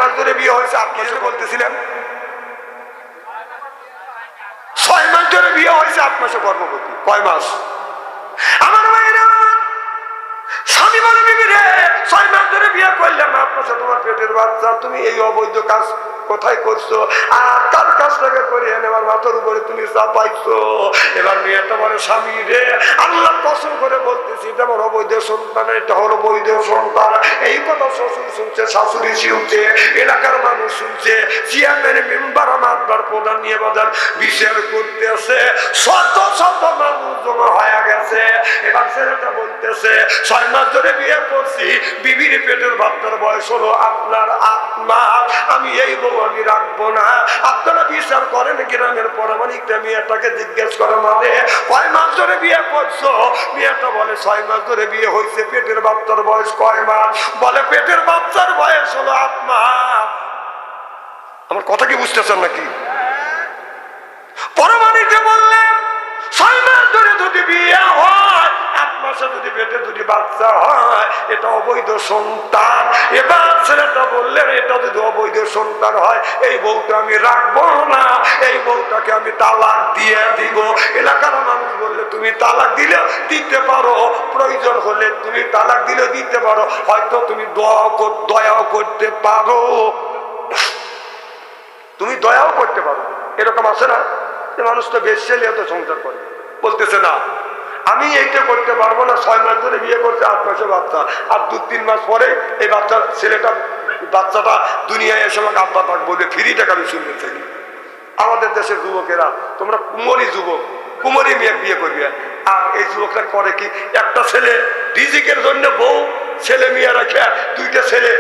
মাস ধরে বিয়ে হয়েছে, আপনি বলতেছিলেন 6 মাস ধরে বিয়ে হয়েছে, 8 মাসে গর্ভবতী। কয় মাস? আমার ভাইরা, স্বামী বলে বিবি রে 6 মাস ধরে বিয়ে করলাম, 8 মাসে তোমার পেটের বাচ্চা, তুমি এই অবৈধ কাজ কোথায় করছো? আর তার কাজটাকে করে এনে আমার মাথার উপরে তুমি চাপাইছো। এবার মেয়েটা বলে স্বামী রে আল্লাহ কসম করে বলতেছি এটা আমার অবৈধ সন্তান, এটা হলো বৈধ সন্তান। এই কথা শ্বশুর শুনছে, শাশুড়ি শুনছে, এলাকার মানুষ শুনছে, চেয়ারম্যান মেম্বার মাতবার প্রধান নিয়ে বাজার বিচার করতে আসে, শত শত মানুষ জমা হয়ে গেছে। এবার ছেলেটা বলতেছে 6 মাস ধরে বিয়ে করছি, বিবির পেটের বাচ্চার বয়স হলো আপনার 8 মাস, আমি এই বউ আমি রাখবো না। আপনারা বিচার করেন গ্রামের পরামানিকটা মেয়েটাকে জিজ্ঞেস করে মানে কয় মাস ধরে বিয়ে করছো? মেয়েটা বলে 6 মাস ধরে বিয়ে হয়েছে। পেটের বাচ্চার বয়স কয় মাস? বলে পেটের বাচ্চার বয়স হলো 8 মাস। আমার কথা কি বুঝতেছেন নাকি? পরামানিকটা বললেন 6 মাস ধরে যদি বিয়ে হয়, 8 মাসে যদি পেটে যদি বাচ্চা হয়, এটা অবৈধ সন্তান। এবার ছেলেটা বললেন এটা যদি অবৈধ সন্তান হয়, এই বউটা আমি রাখবো না, এই বউটাকে আমি তালাক দিয়ে দিব। এলাকার মানুষ বললে তুমি তালাক দিলে দিতে পারো, প্রয়োজন হলে তুমি তালাক দিলে দিতে পারো, হয়তো তুমি দয়াও করতে পারো, তুমি দয়াও করতে পারো। এরকম আছে না যে মানুষ তো বেশ ছেলে তো সংসার করে, বলতেছে না আমি এইটা করতে পারবো না। 6 মাস ধরে বিয়ে করছে, 8 মাসে বাচ্চা, আর 2-3 মাস পরে এই বাচ্চাটা দুনিয়ায় এসে আমাকে আব্বা পাক বলে ফ্রি টাকা আমি শুনতে চাই। আমাদের দেশের যুবকেরা তোমরা কুমরি যুবক, কুমরি মেয়ে বিয়ে করবে, আর এই যুবকরা করে কি একটা ছেলে রিজিকের জন্য বউ ছেলে মেয়ে রাখে, 2টা ছেলে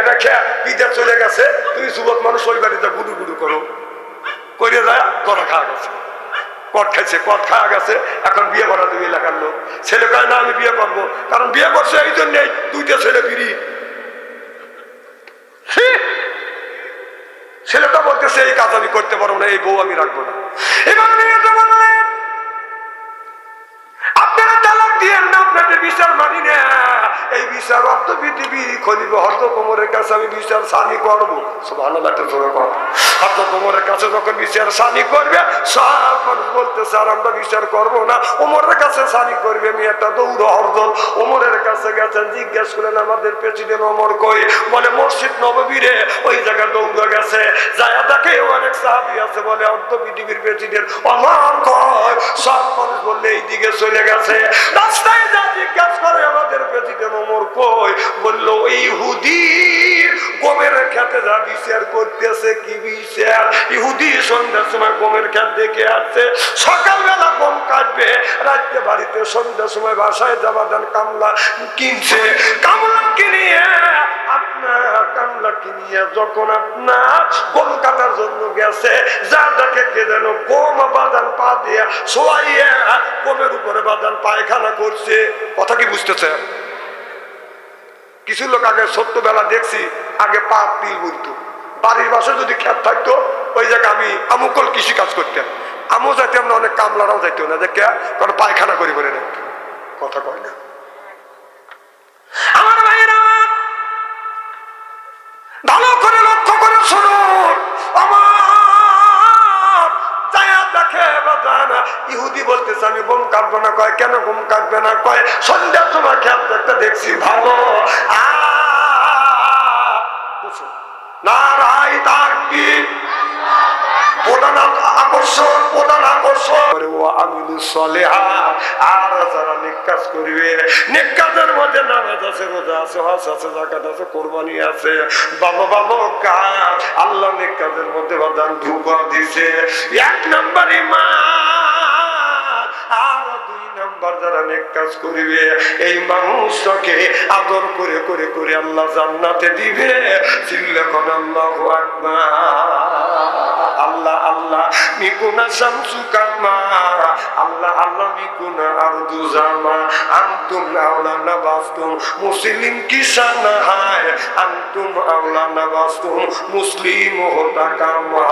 রাখে বিদেশ চলে গেছে, তুমি যুবক মানুষ ওই বাড়িতে গুডু গুডু করো করে যায়, গলা খাওয়া গেছে, কট খাইছে, কট খাওয়া গেছে, এখন বিয়ে করা তুমি এলাকার লোক। ছেলে কয় না আমি বিয়ে করবো, কারণ বিয়ে করছে এই জন্যই 2টা ছেলে বিড়ি। ছেলেটা বলতেছে এই কাজ আমি করতে পারবো না, এই বউ আমি রাখবো না। এবার মেয়েটা বললেন আপনারা তালাক দিয়েন না, আপনাদের বিচার মানি না, এই বিচার অর্থ পৃথিবী খলিব হয়তো কোমরের কাছে আমি বিচার সানি করবো। সুবহানাল্লাহ, হয়তো কোমরের কাছে যখন বিচার সানি করবে সব মানুষ বলতেছে আর আমরা বিচার করবো না, ওমরের কাছে সানি করবে। মেয়েটা দৌড় হরদল ওমরের কাছে গেছেন, জিজ্ঞেস করলেন আমাদের প্রেসিডেন্ট ওমর কই? বলে মসজিদ নববীরে ওই জায়গা দৌড়ে গেছে, যায়া দেখে অনেক সাহাবী আছে, বলে অর্ধ পৃথিবীর প্রেসিডেন্ট ওমর কই? সব মানুষ বললে এই দিকে চলে গেছে। রাস্তায় যা জিজ্ঞাসা করে আমাদের প্রেসিডেন্ট ওমর কই? বললো ইহুদি গমের খেতে যা বিচার করতেছে। কি বিচার? ইহুদি সন্ধ্যার সময় গমের খেত দেখে আসছে, সকালবেলা গম কাটবে, রাত্রে বাড়িতে সন্ধ্যার সময় বাসায় যাবা দেন কামলা কিনছে, কামলা কিনিয়ে যখন আপনার গম কাটার জন্য গেছে, যা দেখে কে যেন গম বাদান পা দিয়ে শোয়াইয়া গমের উপরে বাদান পায়খানা করছে। কথা কি বুঝতেছে? কিছু লোক আগে ছোট্টবেলা দেখছি আগে পা তিল বলতো, বাড়ির বাসে যদি খেত থাকতো ওই জায়গায় আমি আমুকল কৃষি কাজ করতাম, আমও যাইতাম না, অনেক কামলারাও যাইতো না, দেখে কারণ পায়খানা করি করে রাখতো। কথা কয় না আমার ভাইয়েরা, ভালো করে লক্ষ্য করে শুনুন। আমার যায়া দেখে বাজানা ইহুদি বলতেছে আমি গম কাটবো না। কয় কেন গম কাটবে না? কয় সন্ধ্যার সময় খেত দেখতে দেখছি ভালো। নারাই তাকবীর, প্রধান আকর্ষণ, প্রধান আকর্ষণ। আমিলু সলিহাত, আর যারা নেক কাজ করবে, নেক কাজের মধ্যে নামাজ আছে, রোজা আছে, হজ আছে, যাকাত আছে, কুরবানি আছে, ভালো ভালো কাজ, আল্লাহ নেক কাজের মধ্যে বাদান ঢুকা দিছে। 1 নম্বর ঈমান, আর 2 নম্বর যারা নেক কাজ করবে, এই মানুষটাকে আদর করে করে করে আল্লাহ জান্নাতে দিবে। চিল্লা কোন আল্লাহু আকবার। আল্লাহ আল্লাহ মিকুনা শামসু কামা, আল্লাহ আল্লাহ মিকুনা আরদু জামা, আনতুম আওলানা বাস্তুম মুসলিম কিসানা হায়, আনতুম আওলানা বাস্তুম মুসলিম হোতা কামা।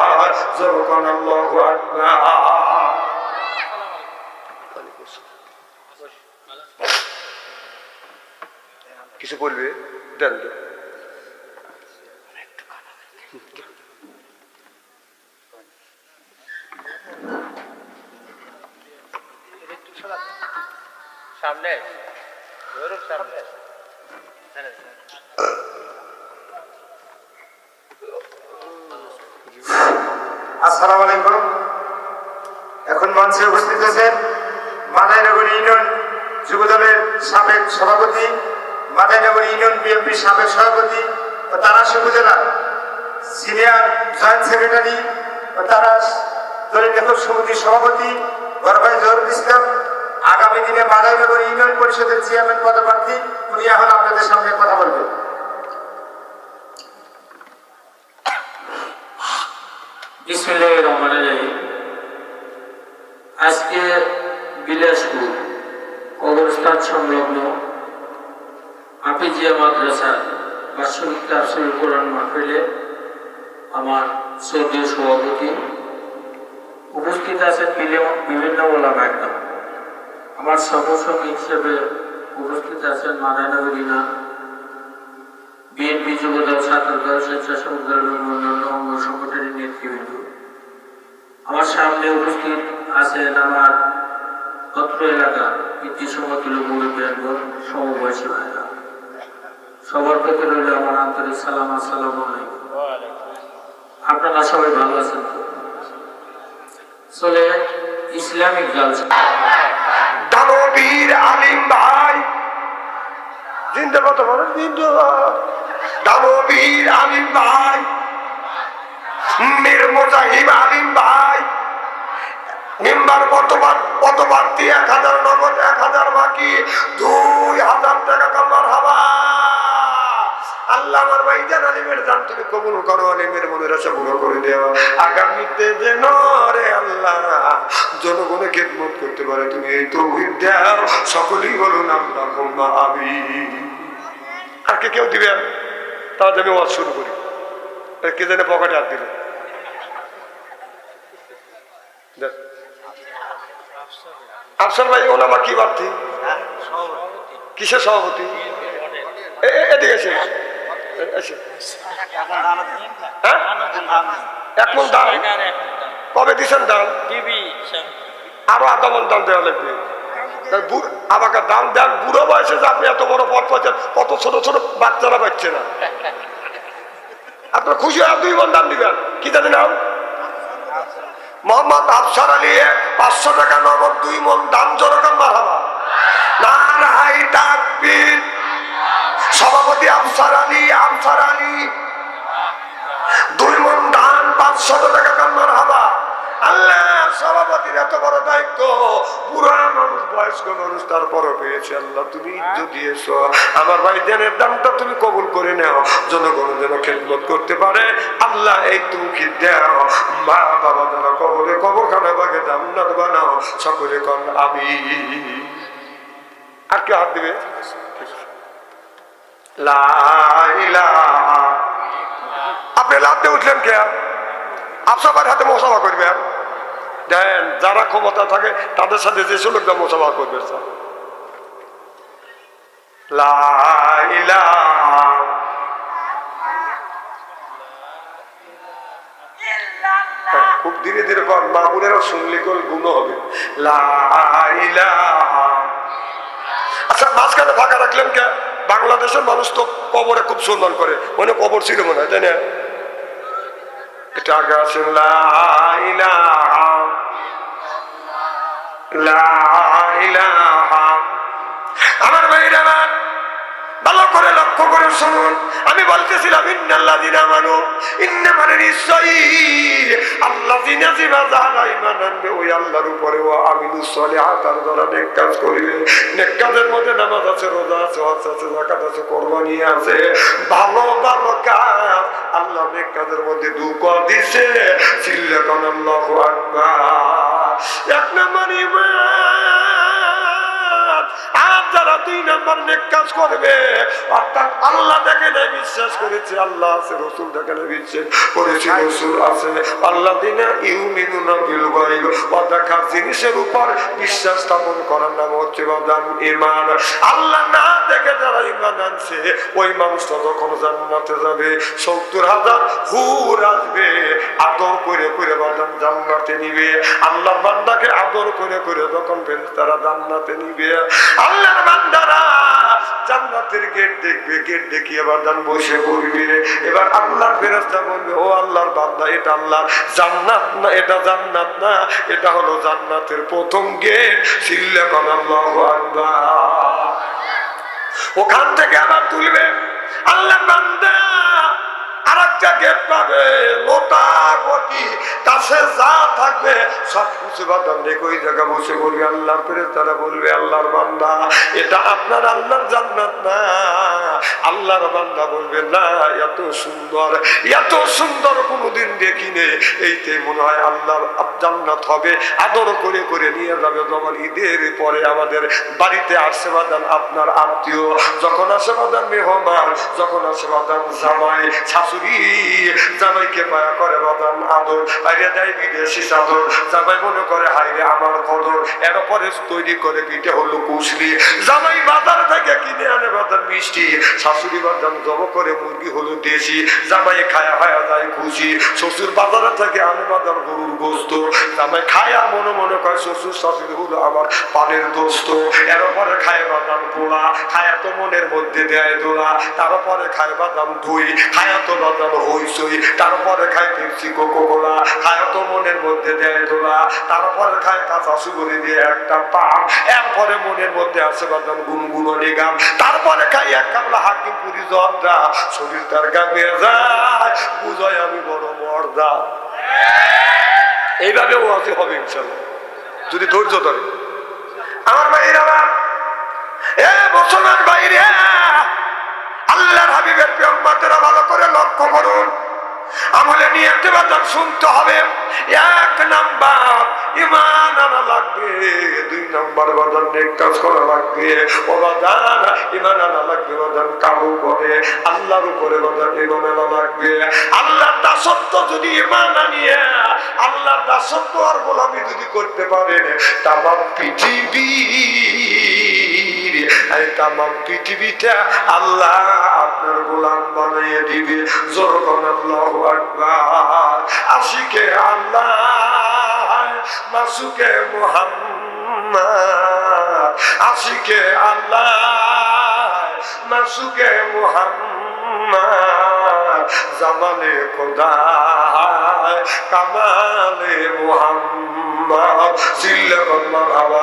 যখন আল্লাহু আকবার। কিছু বলবে দেন। সামনে সামনে। আসসালামু আলাইকুম। এখন মঞ্চে উপস্থিত আছেন মাদাইনগর ইউনিয়ন যুবদলের সাবেক সভাপতি, মাদাইনগর ইউনিয়ন বিএনপির সাবেক সভাপতি ও তারাস উপজেলা সিনিয়র জয়েন্ট সেক্রেটারি ও তারাস দলীয় লেখক সমিতির সভাপতি বড় ভাই জহুরুল ইসলাম। আগামী দিনে মাদাইনগর ইউনিয়ন পরিষদের চেয়ারম্যান পদপ্রার্থী, উনি এখন আপনাদের সামনে কথা বলবেন। বিসমিল্লাহির রহমানির রহিম। আজকে বিলাসপুর কবরস্থান সংলগ্ন হাফিজিয়া মাদ্রাসার বার্ষিক তাফসীরুল কোরআন মাহফিলে আমার শ্রদ্ধেয় সভাপতি উপস্থিত আছেন বিভিন্ন ওলামা একরাম। আমার সহসঙ্গী হিসেবে উপস্থিত আছেন মাদাইনগর ইউনিয়ন বিএনপি যুবদল, ছাত্রদল, স্বেচ্ছাসেবক দল এবং অন্যান্য অঙ্গ সংগঠনের নেতৃবৃন্দ। আমার সামনে উপস্থিত আছেন আমার অত্র এলাকা পিতৃ সমতুল্য মুরব্বিয়ানগণ, সমবয়সী ভাইরা। সবার প্রতি রইল আমার আন্তরিক সালাম, আসসালামু আলাইকুম। আপনারা সবাই ভালো আছেন তো? চলে ইসলামিক জালসা। দানবীর আলিম ভাই জিন্দা কত বড় জিন্দাবাদ। দানবীর আলিম ভাই, মীর মুজাহিম আলিম ভাই, মেম্বার কতবার 1000 নগদ, 1000 বাকি, 2000 টাকা কামার হাবা। আল্লাহ আমার ভাইজান আলিমের জান তুমি কবুল করো, আলিমের মনের আশা পুরো করে দেও। আগামীতে যেন রে আল্লাহ জনগণে খেদমত করতে পারে তুমি এই তৌফিক দাও। সকলেই বলুন আল্লাহুম্মা আমিন। আর কেউ দিবেন? তাহলে আমি ওয়াজ শুরু করি। কে জানে পকেটে হাত দিলে আফসার ভাই, ওনামা কি প্রার্থী? কিসের সভাপতি? এদিকে এসে এক মন দান কবে দিচ্ছেন? দান আরো আধা মন দান দেওয়া লাগবে। আমাকে দান দেন বুড়ো বয়সে যে আপনি এত বড় পথ পাচ্ছেন, কত ছোট ছোট বাচ্চারা পাচ্ছে না। আপনার খুশি হয় 2 মন দান দিবেন। কি জানি নাম? মোহাম্মদ আফসার আলী। 500 টাকা নগদ, 2 মন দান। জনগণ মারহাবা, নারায়ে তাকবীর। সভাপতি আফসার আলী, 2 মন দান, 500 টাকা দান। মারহাবা। আল্লাহ, সভাপতির এত বড় দায়িত্ব, বুড়া মানুষ, বয়স্ক মানুষ, তারপরও পেয়েছে। আল্লাহ তুমি ইজ্জত দিয়েছো। আমার ভাইজানের দামটা তুমি কবুল করে নাও, জনগণ যেন খেদমত করতে পারে। আল্লাহ এই তৌফিক দাও। মা বাবা যারা কবরে, কবরখানা বাগে জান্নাত বানাও। সকলে কন আমিন। আর কেউ হাত দিবে? লা ইলাহা। আপনি লাফতে উঠলেন কে? আফসাবার হাতে মোসাফা করবেন। দেন যারা ক্ষমতা থাকে তাদের সাথে যে লোকরা মোসাফা করবে। লা ইলাহা খুব ধীরে ধীরে কর, মামুনেরও শুনলে কোন গুণ হবে। লা ইলাহা। আচ্ছা, মাঝখানে ফাঁকা রাখলেন কে? বাংলাদেশের মানুষ তো কবরে খুব সম্মান করে, মনে কবর ছিল মনে হয়, তাই না? এটা আগে আছেন। লা ইলাহা, লা ইলাহা। আমার ভাইরা ভালো করে লক্ষ্য করে শুনুন। আমি বলতেছিলাম ইন্নাল্লাযিনা আমানু, ইন্না মানে নিশ্চয়ই আল্লাযিনা যারা ঈমান আনবে ওই আল্লাহর উপরে, ও আমিলুস সলিহাত, আর যারা নেক কাজ করবে। নেক কাজের মধ্যে নামাজ আছে, রোজা আছে, হজ আছে, যাকাত আছে, কুরবানি আছে, ভালো ভালো কাজ। আল্লাহ নেক কাজের মধ্যে 2 কর দিছে। চিল্লা কোন আল্লাহু আকবার। 1 নম্বর ঈমান, আর যারা 2 নম্বর নেক কাজ করবে, অর্থাৎ আল্লাহ দেখে নাই বিশ্বাস করেছে, আল্লাহ আছে, রসুল দেখে নাই বিশ্বাস করেছে, রসুল আছে, আল্লাযিনা ইউমিনুনা বিল গায়ব, অদেখা জিনিসের উপর বিশ্বাস স্থাপন করার নাম হচ্ছে বাদান ঈমান। আল্লাহ না দেখে যারা ঈমান আনছে, ওই মানুষটা যখন জান্নাতে যাবে 70,000 হুর আসবে, আদর করে করে বাদান জান্নাতে নিবে। আল্লাহর বান্দাকে আদর করে করে যখন ফেরেশতারা জান্নাতে নিবে, আল্লাহর বান্দারা জান্নাতের গেট দেখবে, গেট দেখিয়ে বাদান বসে পড়বে। এবার আল্লাহর ফেরেশতা বলবে, ও আল্লাহর বান্দা, এটা আল্লাহর জান্নাত না, এটা জান্নাত না, এটা হলো জান্নাতের প্রথম গেট। সিল্লাকান আল্লাহু আকবার। ওখান থেকে আবার তুলবে আল্লাহর বান্দা, আরেকটা গেট পাবে, লোটা গটি কাছে যা থাকবে সব কিছু বাদাম দেখে ওই জায়গা বসে বলবে। আল্লাহর ফেরেশতারা বলবে, আল্লাহর বান্দা, এটা আপনার আল্লাহর জান্নাত না। আল্লাহর বান্দা বলবে, না, এত সুন্দর, এত সুন্দর কোনোদিন দেখিনি, এইতে মনে হয় আল্লাহর জান্নাত হবে। আদর করে করে নিয়ে যাবে। যখন ঈদের পরে আমাদের বাড়িতে আসে বাদান আপনার আত্মীয়, যখন আসে বাদান মেহমান, যখন আসে বাদান জামাই, শাশুড়ি জামাইকে পায়া করে বাদান আদর, বাইরে দেয় বিদেশি চাদর, জামাই মনে করে হাইরে আমার কদর। এরপরে তৈরি করে পিঠে হলো কুশলি, জামাই বাজার থেকে কিনে আনে বাদান মিষ্টি, শাশুড়ি বাদান জব করে মুরগি হলো দেশি, জামাই খায়া খায়া যায় খুশি। শ্বশুর বাজারে থেকে আনে বাদান গরুর গোস্ত, জামাই খায়া মনে মনে করে শ্বশুর শাশুড়ি হলো আমার পানের দোস্ত। এরপরে খায় বাদাম পোলা, খায়া তো মনের মধ্যে দেয় দোলা। তারপরে খায় বাদাম দই, খায়া তো বাদাম হইসই। তারপরে খায় পেপসি কোকো কোলা, খায়া তো মনের মধ্যে দেয় দোলা। তারপরে খায় কাঁচা সুগরি দিয়ে একটা পান, এরপরে মনের মধ্যে আছে বাদাম গুনগুনো নিগাম। তারপরে খাই এক কামলা হাকিম পুরি জর্দা, শরীর তার গামে যায়, বুঝায় আমি বড় মর্দা। এইভাবে ওয়াজি হবে ইনশাআল্লাহ, যদি ধৈর্য ধরে। আমার ভাইরা, এ মুসলমান ভাইরা, আল্লাহর হাবিবের প্রিয়ম্বররা ভালো করে লক্ষ্য করুন। আমলে নিয়তে বাদান শুনতে হবে। 1 নাম্বার ঈমান আনা লাগবে, 2 নাম্বার বাদান নেক কাজ করা লাগবে। ও বাদান ঈমান আনা লাগবে, বাদান কাবু করে আল্লাহর উপরে বাদান ঈমান আনা লাগবে। আল্লাহর দাসত্ব যদি ঈমান আনিয়ে আল্লাহর দাসত্ব আর গোলামি যদি করতে পারেন, তামাম পৃথিবীটা আল্লাহ আপনার গোলাম বানিয়ে দিবে। জোরগণ আল্লাহু আকবার। আশিকে আল্লাহ, মাসুকে মুহাম্মদ, আশিকে আল্লাহ, মাসুকে মুহাম্মদ, জামালে খোদা কামালে মুহাম্মদ, সিল্লাল্লাহু।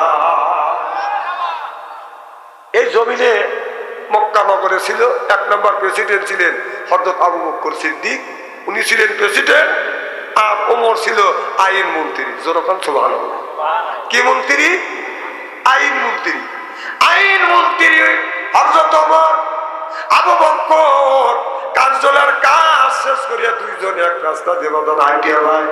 এই জমিনে মক্কা নগরে ছিল 1 নম্বর প্রেসিডেন্ট ছিলেন হযরত আবু বকর সিদ্দিক, উনি ছিলেন প্রেসিডেন্ট। আর ওমর ছিল আইন মন্ত্রী। যেরকম সুবহানাল্লাহ, কি মন্ত্রী? আইন মন্ত্রী। আইন মন্ত্রী হযরত ওমর, আবু বকর কার্যালয়ের কাজ শেষ করিয়া 2 জনে এক রাস্তা দিয়ে বাদান হাঁটিয়া যায়।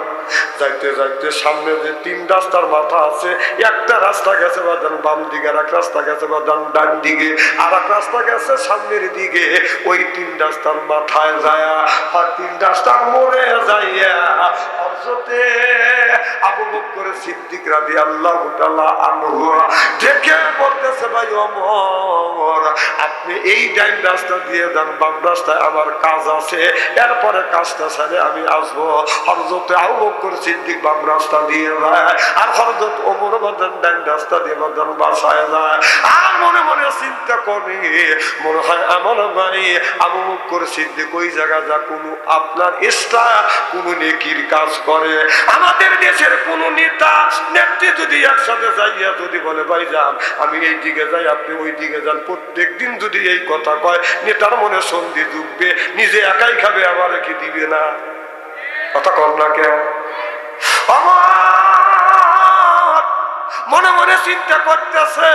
যাইতে যাইতে সামনে যে 3 রাস্তার মাথা আছে, একটা রাস্তা গেছে বাদান বাম দিকে, আর এক রাস্তা গেছে বাদান ডান দিকে, আর এক রাস্তা গেছে সামনের দিকে। ওই 3 রাস্তার মাথায় যায় আর 3 রাস্তার মোড়ে যাইয়া হযরতে আবু বকর সিদ্দিক রাদিয়াল্লাহু তাআলা আনহু দেখে বলতেছে, ভাই ওমর, আপনি এই ডাইন রাস্তা দিয়ে যান, বাম রাস্তায় আমার কাজ আছে, এরপরে কাজটা ছেড়ে আমি আসবো। হযরত আবু বকর সিদ্দিক বাম রাস্তা দিয়ে যায়, আর হযরত ওমর বাদান ডাইন রাস্তা দিয়ে বাদান বাসায় যায়। আর মনে মনে চিন্তা করি, মনে হয় আমার ভাই আবু বকর সিদ্দিক ওই জায়গা যা কোনো আপনার এক্সট্রা কোনো নেকির কাজ করে। আমাদের দেশের কোন নেতা নেত্রী যদি একসাথে যাইয়া যদি বলে, ভাই যান আমি এই দিকে যাই, আপনি ওই দিকে যান, প্রত্যেক দিন যদি এই কথা কয়, নেতার মনে সন্ধি ডুববে, নিজে একাই খাবে, আবার কি দিবে না? কথা কর না কেন? মনে মনে চিন্তা করতেছে,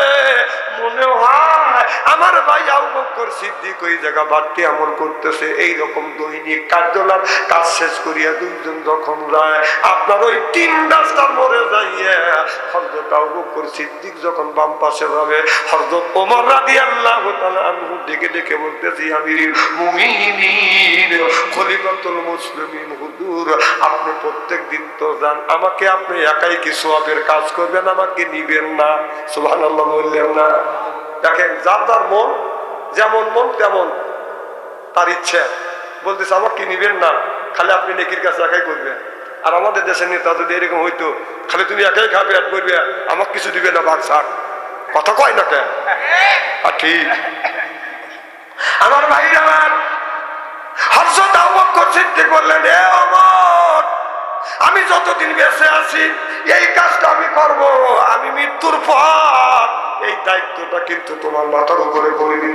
মনে হয় আমার ভাই আবু বকর সিদ্দিক ওই জায়গা বাড়তি আমল করতেছে। এইরকম দৈনিক কার্যকলাপ কাজ শেষ করিয়া দুইজন যখন যায়, আপনার ওই 3 রাস্তার মোড়ে যাইয়া হযরত আবু বকর সিদ্দিক যখন বাম পাশে যাবে, হযরত ওমর রাদিয়াল্লাহু তাআলা আনহু ডেকে ডেকে বলতেছি, আমিরুল মুমিনিন, খলিফাতুল মুসলিমিন হুজুর, আপনি প্রত্যেক দিন তো যান, আমাকে আপনি একাই কি সওয়াবের কাজ করবেন, আমাকে নিবেন না? সুবহানাল্লাহ বললেন না? দেখেন, যার যার মন, যেমন মন তেমন তার ইচ্ছা। বলতেছে আমাকে নিবেন না, খালি আপনি নেকির কাজ একাই করবেন। আর আমাদের দেশের নেতা যদি এরকম হইতো, খালি তুমি একাই খাবে আর করবে, আমাকে কিছু দিবে না, বাদ ছাড়, কথা কয় না কেন? আর ঠিক আমার ভাইরা, আমার হযরত আবু বকর সিদ্দিক বললেন, এ ওমর, আমি যতদিন বেঁচে আছি এই কাজটা আমি করব, আমি মৃত্যুর পর এই দায়িত্বটা কিন্তু তোমার মাথার উপরে পড়িনি।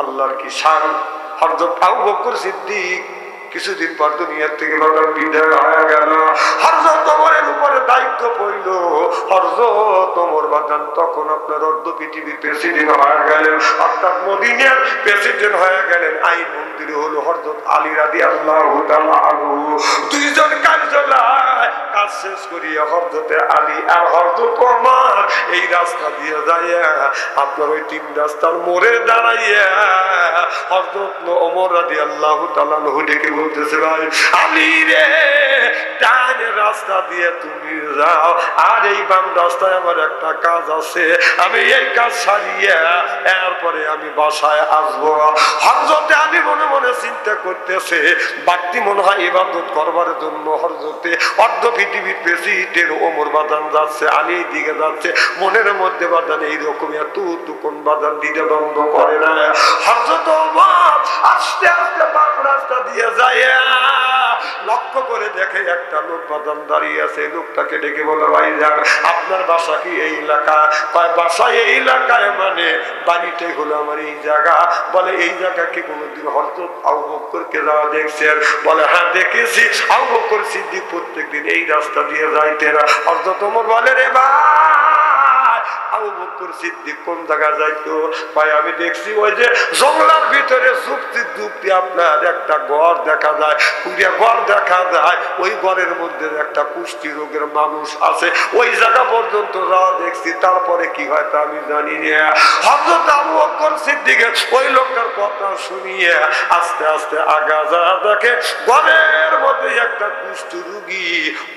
আল্লাহর কি শান! হযরত আবু বকর সিদ্দিক কিছুদিন পর দুনিয়ার থেকে বিদায় হয়ে গেল। হযরত ওমরের উপরে দায়িত্ব পড়ল। হযরত ওমর বাজান তখন আপনার অর্ধ পৃথিবীর প্রেসিডেন্ট হয়ে গেলেন, অর্থাৎ মদিনার প্রেসিডেন্ট হয়ে গেলেন। আইন মন্ত্রী হলো হযরত আলী রাদিয়াল্লাহু তাআলা আনহু। দুইজন কার্যালয় কাজ শেষ করিয়া হযরত আলী আর হযরত ওমর এই রাস্তা দিয়ে যাইয়া আপনার ওই 3 রাস্তার মোড়ে দাঁড়াইয়া হযরত ওমর রাদিয়াল্লাহু তাআলা আনহু ডেকে বলতেছে, ভাই আলী রে, ডান রাস্তা দিয়ে তুমি যাও, আর এই বাম রাস্তায় আমার একটা কাজ আছে, আমি এই কাজ সারিয়ে এরপরে আমি বাসায় আসবো। হযরত আলী মনে মনে চিন্তা করতেছে, বাড়তি মনে হয় ইবাদত করবার জন্য হযরতে অর্ধ পৃথিবীর প্রেসিডেন্ট ওমর বাজান যাচ্ছে, আলী দিকে যাচ্ছে, মনের মধ্যে বাজান এইরকম এত কোন বাজান দিতে বন্ধ করে না। হযরত ওমর আস্তে আস্তে বাম রাস্তা দিয়ে যায়, লক্ষ্য করে দেখে একটা লোক বাজান দাঁড়িয়ে আছে। লোকটাকে ডেকে বলে, ভাই যান, আপনার বাসা কি এই এলাকা? কয়, বাসা এই এলাকায়, মানে বাড়িতে হলো আমার এই জায়গা। বলে, এই জায়গা কি কোনোদিন হযরত আবু বকরকে যাওয়া দেখছেন? বলে, হ্যাঁ দেখেছি, আবু বকর সিদ্দিক প্রত্যেকদিন এই রাস্তা দিয়ে যাইতেন। হযরত ওমর বলে, রে ভাই, আবু বকর সিদ্দিক কোন জায়গা যাইতো? ভাই আমি দেখছি ওই যে জঙ্গলার ভিতরে যুক্তি যুক্তি আপনার একটা ঘর দেখা যায়, পুরিয়া ঘর দেখা যায়, ওই ঘরের মধ্যে একটা কুষ্টি রোগের মানুষ আছে, ওই জায়গা পর্যন্ত যাওয়া দেখছি, তারপরে কি হয় তা আমি জানি না। হযরত আবু বকর সিদ্দিক ওই লোকটার কথা শুনিয়ে আস্তে আস্তে আগা যা দেখে, ঘরের মধ্যে একটা কুষ্ঠ রোগী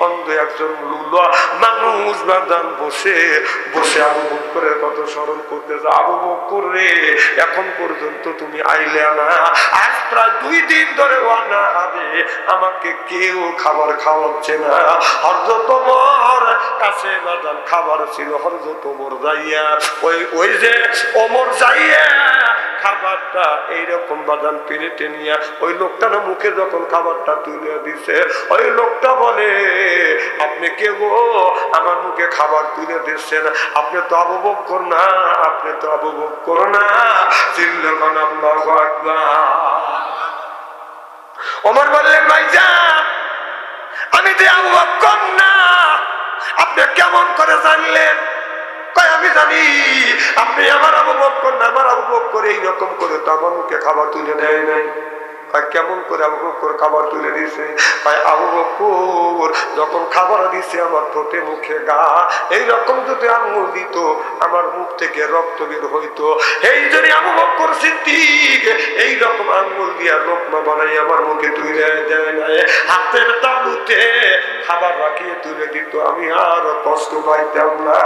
অন্ধ একজন লুলা মানুষ বাদান বসে বসে আবু বকরের কথা স্মরণ করতেছে। আবু বকর রে, এখন পর্যন্ত তুমি আইলে না, আজ প্রায় 2 দিন ধরে অনাহারে আমাকে কেউ খাবার খাওয়াচ্ছে না। হযরত ওমর কাছে বাদান খাবার ছিল, হযরত ওমর যাইয়া ওই যে ওমর যাইয়া খাবারটা এইরকম বাদান প্লেটে নিয়ে ওই লোকটার মুখে যখন খাবারটা তুলে দিছে, ওই লোকটা বলে, আপনি কে গো, আমার মুখে খাবার তুলে দিচ্ছেন? আপনি তো আবু বকর না, আপনি তো আবু বকর না। চিল্লাকান আল্লাহু আকবার। ওমর বললেন, ভাইজান, আমি তো আবু বকর না। আপনি কেমন করে জানলেন? কয়, আমি জানি আপনি আমার আবু বকর না, আমার আবু বকর এইরকম করে তো আমার মুখে খাবার তুলে দেয় নাই। কেমন করে আবু বকর খাবার তুলে দিয়েছে? আবু বকর যখন খাবার দিছে আমার ঠোঁটে মুখে গা এইরকম যদি আঙুল দিত, আমার মুখ থেকে রক্ত বের হইতো। এই জন্য আবু বকর সিদ্দিক এইরকম আঙুল দিয়া লোকমা বানাই আমার মুখে তুলে দেয় নাই, হাতের তালুতে খাবার রাখিয়ে তুলে দিত, আমি আর কষ্ট পাইতাম না।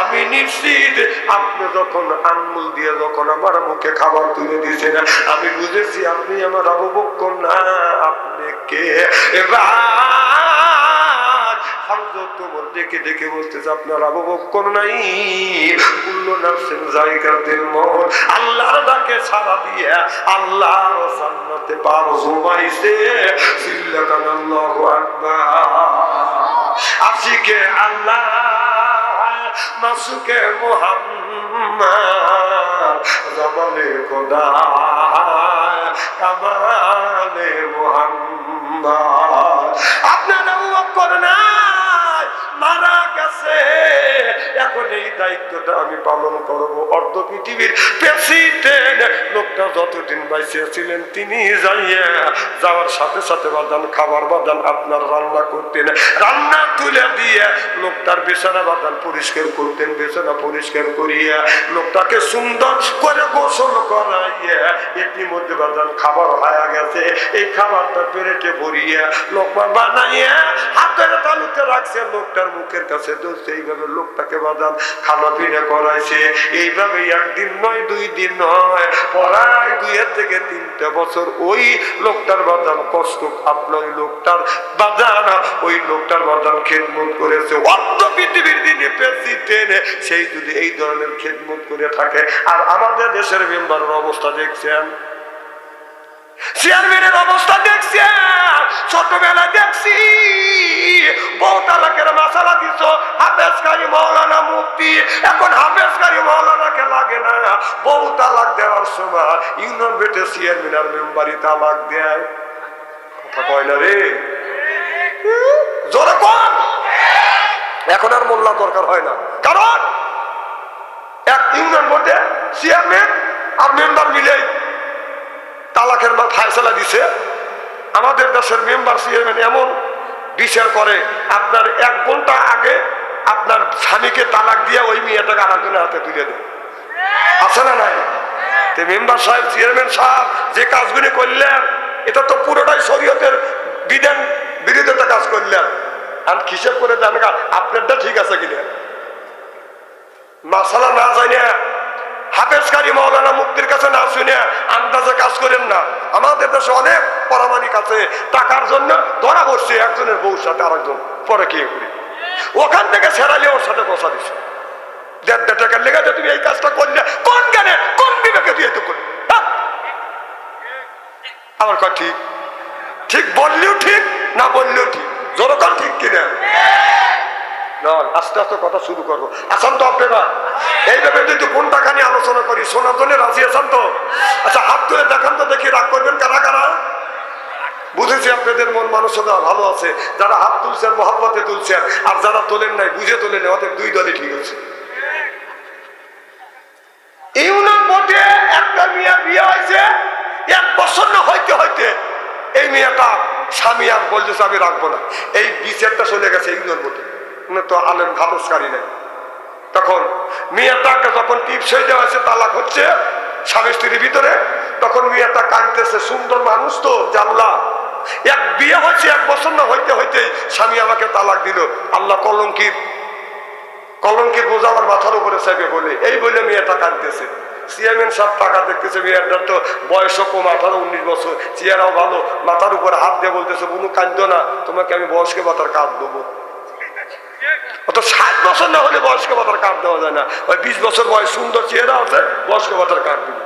আমি নিশ্চিত আপনি যখন আঙুল দিয়ে যখন আমার মুখে খাবার তুলে দিয়েছেন, আমি বুঝেছি আপনি আমার আবু বকর না, আপনি কে? এবার হযরত ওমর দেখে দেখে বলতেছে, আপনার আবু বকর নাই, কুল্লু নাফসিন যায়িকাতুল মউত, আল্লাহর ডাকে সাড়া দিয়ে আল্লাহর জান্নাতে পা জমাইছে। সিল্লাকান আল্লাহু আকবার। আশিকে আল্লাহ, মাসুকে মুহাম্মদ, জামালে খোদা, কামালে মুহাম্মদ। আপনার আবু বকর নাই, মারা গেছে। দায়িত্বটা আমি পালন করব। অর্ধ পৃথিবীর প্রেসিডেন্ট লোকটা যতদিন বাইসে ছিলেন তিনি যাওয়ার সাথে সাথে বাদান খাবার বাদান আপনার রান্না করতেন, রান্না তুলে দিয়ে লোকটার বিছানা বাদান পরিষ্কার করতেন, বিছানা পরিষ্কার করিয়া লোকটাকে সুন্দর করে গোসল করাইয়া ইতিমধ্যে বাদান খাবার হয়ে গেছে, এই খাবারটা পেরেটে ভরিয়া লোকমা বানাইয়া হাতের তালুতে রাখছে, লোকটার মুখের কাছে ধরছে, এইভাবে লোকটাকে বাদান খানা পিনা করাইছে। এইভাবে একদিন নয়, 2 দিন নয়, প্রায় 2 থেকে 3টা বছর ওই লোকটার বাদান কষ্ট আপনার লোকটার বাদান ওই লোকটার বাদান খেদমত করেছে। অর্ধ পৃথিবীর দিনে প্রেসিডেন্ট সেই যদি এই ধরনের খেদমত করে থাকে, আর আমাদের দেশের মেম্বারের অবস্থা দেখছেন, চেয়ারম্যানের অবস্থা দেখছেন, ছোটবেলায় দেখছি বউ তালাকের মাসালা দিছ হাফেজকারী মৌলানা মুফতি, এখন হাফেজকারী মৌলানাকে লাগে না, বউ তালাক দেওয়ার সময় ইউনিয়ন বেটে চেয়ারম্যান আর মেম্বারই তালাক দেয়। কথা কয় না রে, জোরে কর। এখন আর মোল্লা দরকার হয় না, কারণ এক ইউনিয়ন বোর্ডে চেয়ারম্যান আর মেম্বার মিলে তালাকের ফায়সালা দিছে। আমাদের দেশের মেম্বার চেয়ারম্যান এমন বিচার করে, আপনার 1 ঘন্টা আগে আপনার স্বামীকে তালাক দিয়ে ওই মেয়েটাকে আরেকজনের হাতে তুলে দেয়, আছে না নাই? মেম্বার সাহেব, চেয়ারম্যান সাহেব যে কাজগুলি করলেন, এটা তো পুরোটাই শরীয়তের বিধান বিরোধিতা কাজ করলেন। আর হিসেব করে দেন আপনারটা ঠিক আছে কিনা, মাসালা না জানে হাফেজকারী মৌলানা মুফতির কাছে না শুনে আন্দাজে কাজ করেন না। আমাদের দেশে অনেক পরামানিক আছে, টাকার জন্য ধরা পড়ছে একজনের বউর সাথে আরেকজন পরে কে করে, ওখান থেকে ছেড়ালে ওর সাথে বসা দিছে। 1.5 টাকার লেগে তুমি এই কাজটা করলে কোন জ্ঞানে কোন বিবেকে দিয়ে তো করলে? আমার কথা ঠিক, ঠিক বললেও ঠিক, না বললেও ঠিক, যতক্ষণ ঠিক কিনা না। আস্তে আস্তে কথা শুরু করবো, আসান তো আপনারা? এইভাবে যদি কোনটা খানি আলোচনা করি, শোনার জন্য রাজি আছেন তো? আচ্ছা, হাত তুলে দেখান তো দেখি, রাগ করবেন কারা কারা? বুঝেছি আপনাদের মন মানসিকতা ভালো আছে, যারা হাত তুলছেন মহব্বতে তুলছেন, আর যারা তোলেন নাই বুঝে তোলেন, ওদের 2 দলই ঠিক আছে। ইউনিয়ন বোর্ডে একটা মেয়ে বিয়ে হয়েছে, 1 বছর না হইতে হইতে এই মেয়েটা স্বামী আর বলতেছে আমি রাখবো না, এই বিচারটা চলে গেছে ইউনিয়ন বোর্ডে, তো আলেম খালসকারী নেই। তখন মেয়েটাকে যখন টিপস হয়ে যাওয়া হয়েছে, তালাক হচ্ছে স্বামী স্ত্রীর ভিতরে, তখন মেয়েটা কাঁদতেছে, সুন্দর মানুষ তো জানলা, এক বিয়ে হয়েছে 1 বছর না হইতে হইতে স্বামী আমাকে তালাক দিল, আল্লাহ কলঙ্কির বোঝা আমার মাথার উপরে চাইবে বলে, এই বলে মেয়েটা কাঁদতেছে। চেয়ারম্যান সাহেব টাকা দেখতেছে, মেয়েটার তো বয়সও কম, 18-19 বছর, চেয়ারাও ভালো, মাথার উপরে হাত দিয়ে বলতেছে, বুনু কাঁদো না, তোমাকে আমি বয়স্ক ভাতার কার্ড দেবো। অত 60 বছর না হলে বয়স্ক ভাতার কার্ড দেওয়া যায় না, ওই 20 বছর বয়স, সুন্দর চেহারা আছে, বয়স্ক ভাতার কার্ড দিবে।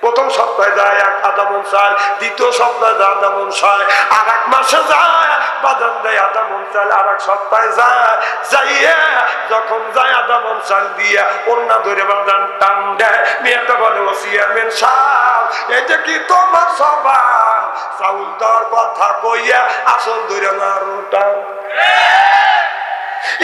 প্রথম সপ্তাহে যায় আধা মন চাল, দ্বিতীয় সপ্তাহে যায় আধা মন চাল, আর 1 মাসে যায় বাদাম দেয় আধা মন চাল, আর 1 সপ্তাহে যায়, যাইয়া যখন যায় আধা মন চাল দিয়া ওড়না ধরে বাদাম টান দেয়, মেয়েটা বলে ও চেয়ারম্যান সাহেব, এটা কি তোমার স্বভাব? চাউল দেওয়ার কথা কইয়া আসল ধরে মারো টান।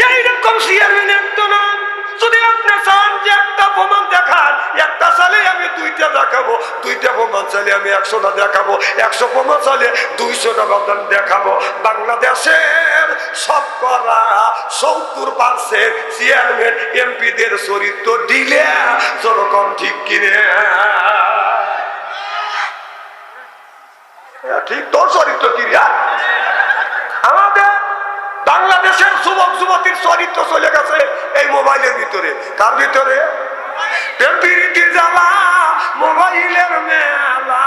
এইরকম চেয়ারম্যান একটা নাম, যদি আপনি চান যে একটা প্রমাণ দেখান, একটা চালে আমি 2টা দেখাবো, 2টা প্রমাণ চালে আমি 100টা দেখাবো, 100 প্রমাণ চালে 200টা বাদান দেখাবো। বাংলাদেশের শতকরা 70% চেয়ারম্যান এমপিদের চরিত্র দিলে যেরকম ঠিক কিনে ঠিক, তোর চরিত্র কিনা? আমাদের বাংলাদেশের যুবক যুবতীর চরিত্র চলে গেছে এই মোবাইলের ভিতরে। কার ভিতরে? জ্বালা মোবাইলের মেলা,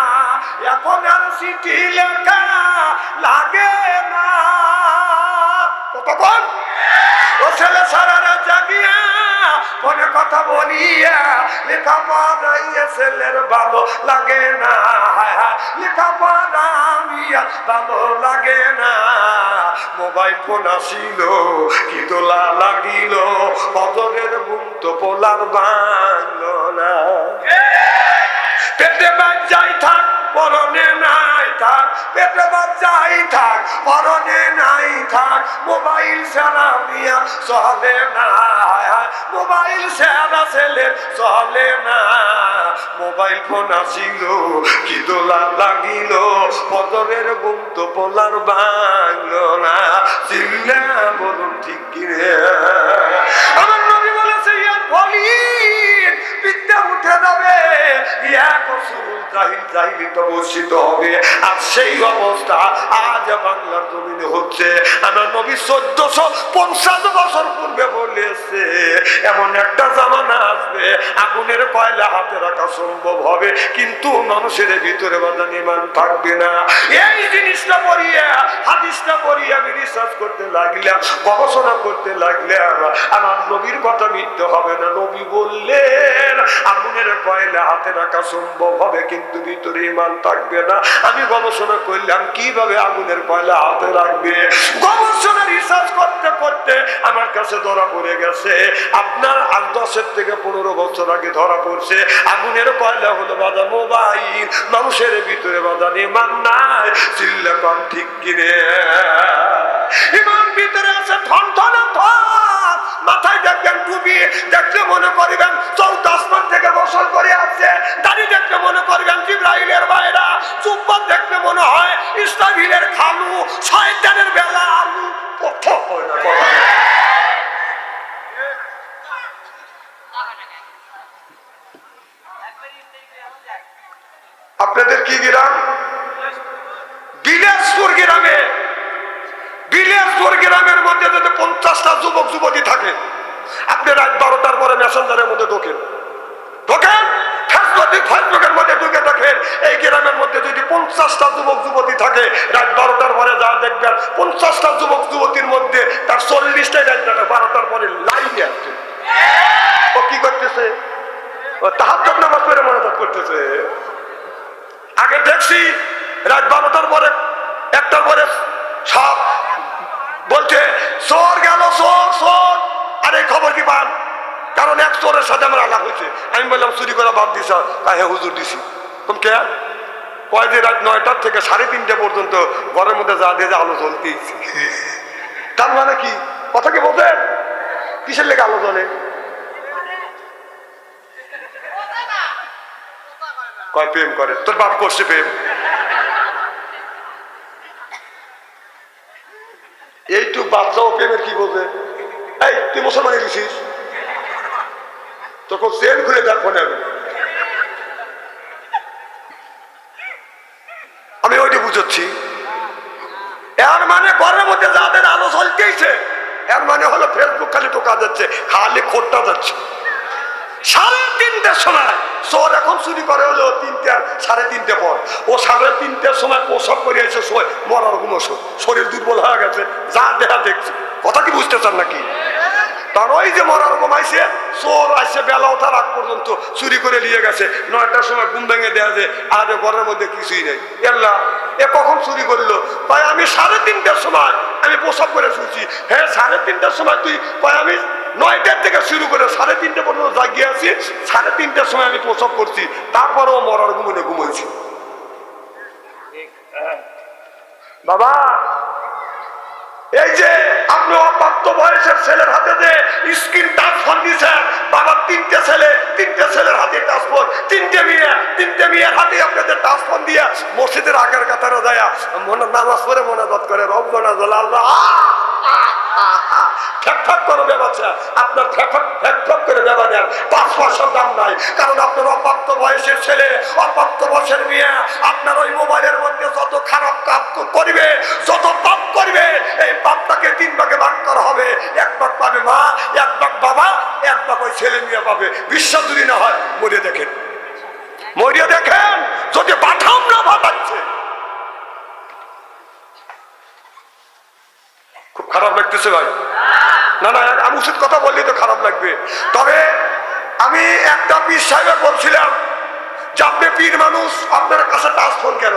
এখন আর চিঠি লেখা লাগে না। কতক্ষণ ও ছেলে সারারা জাগিয়া ফোনে কথা বলিয়া লেখা পড়াইয়া ছেলের ভালো লাগে না, লেখা পড়াইয়া ভালো লাগে না। মোবাইল ফোন আসিল কি দোলা লাগিল, ফজরের ঘুম তো পোলার ভাঙল না। পেটে বাদ যাই থাক পরনে নাই থাক, পেটে বাচ্চাই থাক, পরনে নাই থাক, মোবাইল ছাড়া মিয়া চলে না, মোবাইল ছাড়া ছেলে চলে না। মোবাইল ফোন আসিল কি দোলা লাগিল, পদরের ঘুম তো পোলার বাংলো না, চিল্লা বলুন ঠিক কিনে। আমার নবী বলেছে ইয়ার ফলিন বিদ্যা উঠে যাবে, ইয়া কসুরুল জাহিল জাহিলিত বর্ষিত হবে। আর সেই অবস্থা আজ বাংলার জমিনে হচ্ছে। আমার নবী 1450 বছর পূর্বে বলেছে এমন একটা জামানা আসবে আগুনের কয়লা হাতে রাখা সম্ভব হবে, কিন্তু মানুষের ভিতরে বাজান ঈমান থাকবে না। এই জিনিসটা পড়িয়া, হাদিসটা পড়িয়া আমি রিসার্চ করতে লাগলাম, গবেষণা করতে লাগলাম। আমার নবীর কথা মিথ্যে হবে না। নবী বললেন আগুনের কয়লা হাতে রাখা সম্ভব হবে, কিন্তু ভিতরে ঈমান থাকবে না। আমি গবেষণা করলাম কিভাবে আগুনের কয়লা হাতে রাখবে। গবেষণা রিসার্চ করতে করতে আমার কাছে ধরা পড়ে গেছে, আপনার 10 থেকে 15 বছর আগে ধরা পড়ছে আগুনের কয়লা হলো বাধা মোবাইল। মানুষের ভিতরে বাধা ঈমান নাই, চিল্লা কম ঠিক কিনে। ঈমান ভিতরে আছে ঠন ঠন ঠন, মাথায় দেখবেন টুপি, দেখলে মনে করিবেন 14 আসমান থেকে গোসল করে আসছে, দাড়ি দেখলে মনে করবেন জিবরাইলের ভাইরা, জুব্বা দেখলে মনে হয় ইসরাফিলের খালু, শয়তানের বেলা আলু। কথা হয় না কথা। আপনাদের কি গ্রাম? বিলাসপুর গ্রামে, বিলাসপুর গ্রামের মধ্যে যদি 50টা যুবক যুবতী থাকে, আপনি রাত 12টার পরে মেসেঞ্জারের মধ্যে ঢোকেন, ফেসবুকের মধ্যে ঢুকে দেখেন এই গ্রামের মধ্যে যদি 50টা যুবক যুবতী থাকে, রাত 12টার পরে যা দেখবেন 50টা যুবক যুবতীর মধ্যে তার 40টাই রাত 12টার পরে লাইনে আসছে। ও কি করতেছে? ও তাহাজ্জুদ নামাজ পড়ে মোনাজাত করতেছে। আগে দেখছি রাত 12টার পরে 1টার পরে সব বলছে চোর গেল, চোর চোর। আর এই খবর কি পান? কারণ এক চোরের সাথে আমার আলাপ হয়েছে। আমি বললাম চুরি করা বাদ দিস? হ্যাঁ হুজুর দিছি। তুমি কে? কয় যে রাত 9টার থেকে 3:30 পর্যন্ত ঘরের মধ্যে যা দিয়ে আলো জ্বলতেইছে। তার মানে কি? কথা কি বলছেন? কিসের লেগে আলো জ্বলে? কয় প্রেম করে। তোর বাপ করছে প্রেম? এইটুক বাচ্চাও প্রেমের কি বলবে? এই তুই মুসলমানি দিছিস, তখন চেন খুলে দেখো না। আমি ওইটা বুঝাচ্ছি। এর মানে ঘরের মধ্যে যাদের আলো জ্বলতেইছে, এর মানে হলো ফেসবুক খালি টোকা যাচ্ছে, খালি খোট্টা যাচ্ছে। 3:30টার সময় চোর এখন চুরি করে হলো 3টে আর 3:30 পর। ও 3:30টার সময় প্রসব করে এসে মরার গুণ, শরীর দুর্বল হয়ে গেছে, যা দেখা দেখছে। কথা কি বুঝতে চান নাকি? তার ওই যে মরার ঘুমাইছে, চোর আসছে বেলা ওঠার আগ পর্যন্ত চুরি করে নিয়ে গেছে। 9টার সময় ঘুম ভেঙে দেওয়া যে আর ঘরের মধ্যে কিছুই নেই। এল্লা এ কখন চুরি করলো? তাই আমি 3:30টার সময় আমি প্রসব করে শুনছি। হ্যাঁ 3:30টার সময় তুই কয় আমি 9টার থেকে শুরু করে 3:30 পর্যন্ত জাগিয়ে আছি, 3:30টার সময় আমি প্রসব করছি, তারপরেও মরার ঘুমনে ঘুমাইছি। বাবা এই যে আপনি অপ্রাপ্ত বয়সের ছেলের হাতে যে স্ক্রিন টাচ ফোন দিচ্ছেন, বাবার 3টে ছেলে, 3টে ছেলের হাতে টাচ ফোন, 3টে মেয়ের হাতে আপনাদের টাচ ফোন দিয়া মসজিদের আগের কাতারে যায় নামাজ পড়ে মোনাজাত করে, রব্বানা আল্লাহ ঠেকঠক করে ব্যবসা। আপনার ঠেকঠক করে ব্যবসা দেন 5 পয়সার দাম নাই, কারণ আপনার অপ্রাপ্ত বয়সের ছেলে, অপ্রাপ্ত বয়সের মেয়ে আপনার ওই মোবাইলের মধ্যে যত খারাপ কাজ করবে, যত পাপ করবে, এই পাপটাকে 3 ভাগে ভাগ করা হবে। 1 ভাগ পাবে মা, 1 ভাগ বাবা, 1 ভাগ ওই ছেলে মেয়ে পাবে। বিশ্বাস যদি না হয় মরিয়ে দেখেন, মরিয়ে দেখেন। যদি পাঠাম না পাঠাচ্ছে, খুব খারাপ লাগতেছে ভাই। না না আমি উচিত কথা বললেই তো খারাপ লাগবে। তবে আমি একটা পীর সাহেব বলছিলাম যে আপনি পীর মানুষ, আপনার কাছে টাচ ফোন কেন?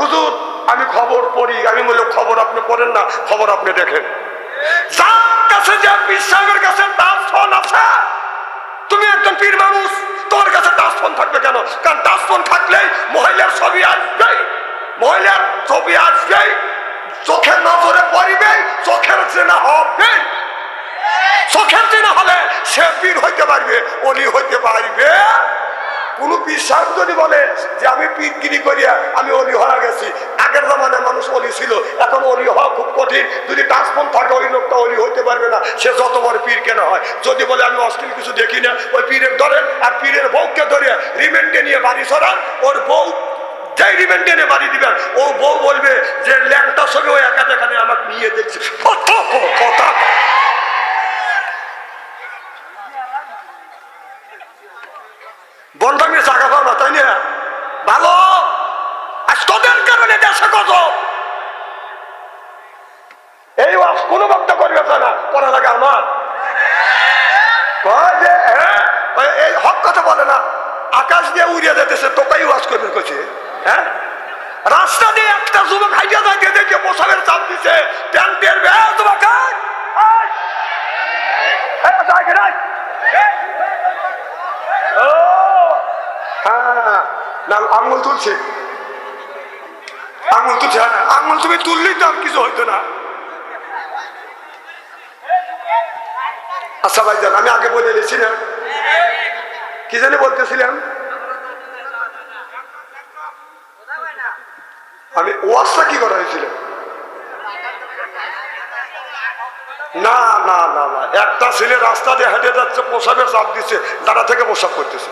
হুজুর আমি খবর পড়ি। আমি বললাম খবর আপনি পড়েন না, খবর আপনি দেখেন। যার কাছে যে পীর সাহেবের কাছে টাচ ফোন আছে তুমি একজন পীর মানুষ, তোমার কাছে টাচ ফোন থাকবে কেন? কারণ টাচ ফোন থাকলেই মহিলার ছবি আসবে, মহিলার ছবি আসবে, চোখের নজরে পড়বে, চোখের চেনা হবে। চোখের চেনা হলে সে পীর হইতে পারবে, অলি হইতে পারবে। কোন পীর সাহেব যদি বলে যে আমি পীরগিরি করিয়া আমি অলি হয়ে গেছি, আগের জমানায় মানুষ অলি ছিল, এখন অলি হওয়া খুব কঠিন। যদি টাচফোন থাকে ওই লোকটা অলি হইতে পারবে না, সে যত বড় পীর কেন হয়। যদি বলে আমি অশ্লীল কিছু দেখি না, ওই পীরের ধরেন আর পীরের বউকে ধরে রিমান্ডে নিয়ে বাড়ি সরান, ওর বউ যাই রিমান্ডে নিয়ে বাড়ি দিবেন, ও বউ বলবে যে ল্যাংটার সঙ্গে ওই একা দেখানে আমাকে নিয়ে দেখছে। কথা বন ভাঙিয়ে জায়গা পাও না, তাই না? ভালো, আজ তোদের কারণে দেশে কত এই কোনো বক্তা করবে না, করা লাগে আমার এই হক কথা বলে না। আকাশ দিয়ে উড়িয়ে যেতেছে, তোকেই ওয়াজ করবে কছে। হ্যাঁ, রাস্তা দিয়ে একটা যুবক হাইয়া যায়, দেখে পোশাকের চাপ দিছে, প্যান্টের আঙুল তুলছে, আঙুল তুলছে। হ্যাঁ, আঙুল তুমি তুললেই তো আর কিছু হইতো না। আচ্ছা ভাইজান, আমি আগে বলে এসেছি না, কি জানি বলতেছিলাম আমি, ওয়াজটা কি করা হয়েছিল? না না না না, একটা ছেলে রাস্তা দিয়ে হেঁটে যাচ্ছে, পোশাকের চাপ দিচ্ছে, দাঁড়া থেকে পোশাক করতেছে।